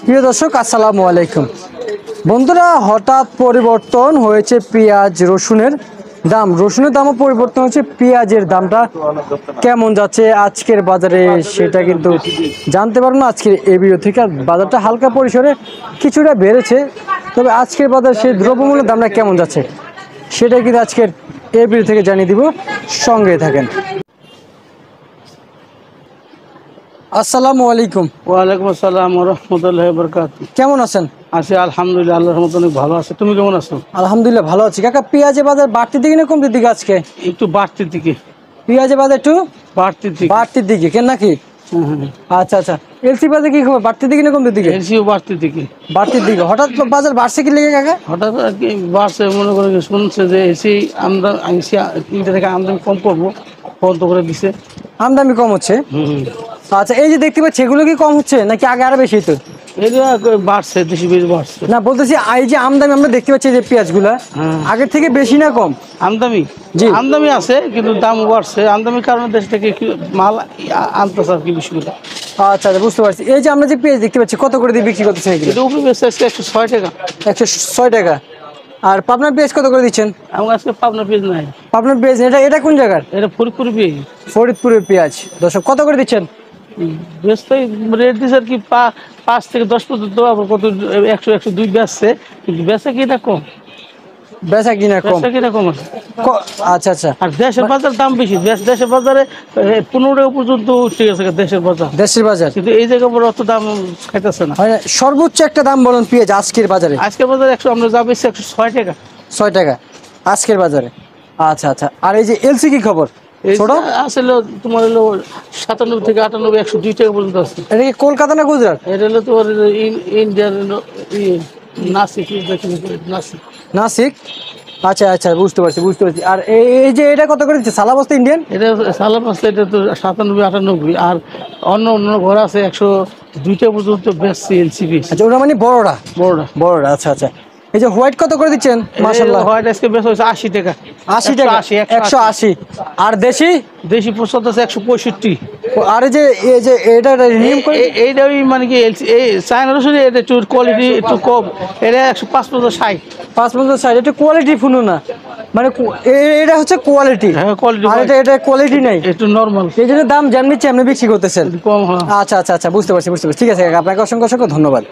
প্রিয় দর্শক আসসালামু আলাইকুম। বন্ধুরা, হঠাৎ পরিবর্তন হয়েছে পেঁয়াজ রসুনের দাম। রসুনের দামও পরিবর্তন হচ্ছে, পেঁয়াজের দামটা কেমন যাচ্ছে আজকের বাজারে সেটা কিন্তু জানতে পারবো না আজকের এই ভিডিও থেকে। বাজারটা হালকা পরিসরে কিছুটা বেড়েছে, তবে আজকের বাজার সেই দ্রব্যমূল্যের দামটা কেমন যাচ্ছে সেটা কিন্তু আজকের এই ভিডিও থেকে জানিয়ে দিব, সঙ্গে থাকেন। আসসালামু আলাইকুম। ওয়ালাইকুম আসসালাম ওয়া রাহমাতুল্লাহি ওয়া বারাকাতুহু। কেমন আছেন? আছি আলহামদুলিল্লাহ, আল্লাহর রহমতে অনেক ভালো আছে। তুমি কেমন আছো? আলহামদুলিল্লাহ ভালো আছি। কাকা, পেঁয়াজের বাজার বাড়তির দিকে না কমতির দিকে আজকে? একটু বাড়তির দিকে। পেঁয়াজের বাজার একটু বাড়তির দিকে। বাড়তির দিকে কেন নাকি? আচ্ছা আচ্ছা। এলসি বাজার কি খবর, বাড়তির দিকে না কমতির দিকে? এলসিও বাড়তির দিকে। বাড়তির দিকে। হঠাৎ বাজার বাড়ছে কি লেগে কাকা? হঠাৎ আর কি বাড়ছে, মনে করে শুনছে যে এসি আমদানি ইন্ডিয়া থেকে আমদানি কম করবো, বন্ধ করে দিছে। আমদানি কম হচ্ছে। আচ্ছা, এই যে দেখতে পাচ্ছি এগুলো কি কম হচ্ছে নাকি আগে আরো বেশি হতো? এটা বাড়ছে, দেশি বেশি বাড়ছে। না, বলতেছি এই যে আমদানি আমরা দেখতে পাচ্ছি যে পেঁয়াজগুলা আগের থেকে বেশি না কম? আমদানি জি। আমদানি আছে কিন্তু দাম বাড়ছে। আমদানির কারণে দেশ থেকে মাল আনতেছে আর কি বিষয়গুলো। আচ্ছা আচ্ছা, বুঝতে পারছি। এই যে আমরা যে পেঁয়াজ দেখতে পাচ্ছি কত করে দিয়ে বিক্রি করতেছেন এগুলো? এটা উপরে বেশি আজকে 106 টাকা। 106 টাকা। আর পাবনার পেঁয়াজ কত করে দিচ্ছেন? আমার আজকে পাবনা পেঁয়াজ নাই। পাবনার পেঁয়াজ এটা কোন জায়গার? এটা ফরিদপুর পেঁয়াজ। ফরিদপুরের পেঁয়াজ। দর্শক কত করে দিচ্ছেন? ব্যস্ত রেট দিচ্ছে আর কি 5 থেকে 10 পর্যন্ত, আবার কত 100 102 বেচছে, কিন্তু বেচা কিনা কম। বেচা কিনা কম। বেচা কিনা কম আছে। আচ্ছা আচ্ছা। আর দেশের বাজার দাম বেশি। দেশের বাজারে 15 টাকা পর্যন্ত উঠে গেছে দেশের বাজার। দেশের বাজার কিন্তু এই জায়গায় বড় অত দাম খাইতেছে না। সর্বোচ্চ একটা দাম বলুন পেঁয়াজ আজকের বাজারে। আজকের বাজারে 100, আমরা যা বেশি 106 টাকা। 6 টাকা আজকের বাজারে। আচ্ছা আচ্ছা। আর এই যে এলসি কি খবর? ছোট আসলে তোমার হলো 97 থেকে 98, 102 টাকা পর্যন্ত আছে। এটা কি কলকাতা না গুজরাট? এটা হলো তোমার ইন্ডিয়ান নাসিক। নাসিক। নাসিক। আচ্ছা আচ্ছা, বুঝতে পারছি বুঝতে পারছি। আর এই যে এটা কত করে দিচ্ছে সালা বস্তা ইন্ডিয়ান? এটা সালাম আসলে এটা তো 97 98, আর অন্য অন্য ঘর আছে 102 টাকা পর্যন্ত বেচছে এলসিবি। আচ্ছা, ওটা মানে বড়টা? বড়টা। বড়টা, আচ্ছা আচ্ছা। এই যে হোয়াইট কত করে দিচ্ছেন? মাশাআল্লাহ, হোয়াইট আজকে বেচ হয়েছে 80 টাকা। 80 টাকা। 180। আর দেশি? দেশি পছন্দ আছে 165। আর এই যে এটা নিয়ম করে এইটাই মানে কি এই চায়না রসুন, এটা একটু কোয়ালিটি একটু কম। এটা 105 550 এটা কোয়ালিটি ফুনো না, মানে এটা হচ্ছে কোয়ালিটি। হ্যাঁ, কোয়ালিটি। আর এটা কোয়ালিটি নাই, একটু নরমাল। এই জন্য দাম যেমনি চেমনি বিক্রি করতেছেন। কম। হ্যাঁ। আচ্ছা আচ্ছা আচ্ছা, বুঝতে পারছি বুঝতে পারছি। ঠিক আছে কাকা, আপনাকে অসংখ্য অসংখ্য ধন্যবাদ।